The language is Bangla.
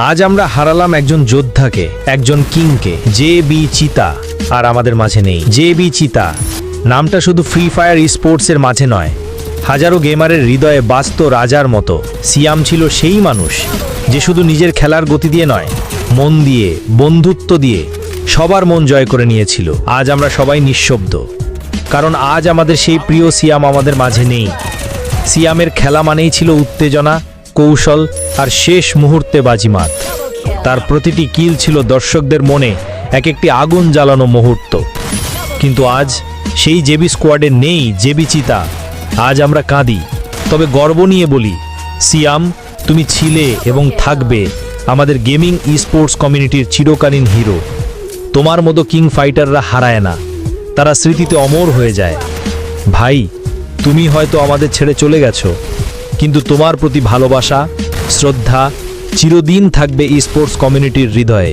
আজ আমরা হারালাম একজন যোদ্ধাকে, একজন কিংকে। জে বি চিতা আর আমাদের মাঝে নেই। জে বি চিতা নামটা শুধু ফ্রি ফায়ার স্পোর্টসের মাঝে নয়, হাজারো গেমারের হৃদয়ে বাস্ত রাজার মতো। সিয়াম ছিল সেই মানুষ যে শুধু নিজের খেলার গতি দিয়ে নয়, মন দিয়ে, বন্ধুত্ব দিয়ে সবার মন জয় করে নিয়েছিল। আজ আমরা সবাই নিঃশব্দ, কারণ আজ আমাদের সেই প্রিয় সিয়াম আমাদের মাঝে নেই। সিয়ামের খেলা মানেই ছিল উত্তেজনা, কৌশল আর শেষ মুহূর্তে বাজিমাত। তার প্রতিটি কিল ছিল দর্শকদের মনে এক একটি আগুন জ্বালানো মুহূর্ত। কিন্তু আজ সেই জেবি স্কোয়াডে নেই জেবি চিতা। আজ আমরা কাঁদি, তবে গর্ব নিয়ে বলি, সিয়াম, তুমি ছিলে এবং থাকবে আমাদের গেমিং স্পোর্টস কমিউনিটির চিরকালীন হিরো। তোমার মতো কিং ফাইটাররা হারায় না, তারা স্মৃতিতে অমর হয়ে যায়। ভাই, তুমি হয়তো আমাদের ছেড়ে চলে গেছো, কিন্তু তোমার প্রতি ভালোবাসা, শ্রদ্ধা চিরদিন থাকবে স্পোর্টস কমিউনিটির হৃদয়ে।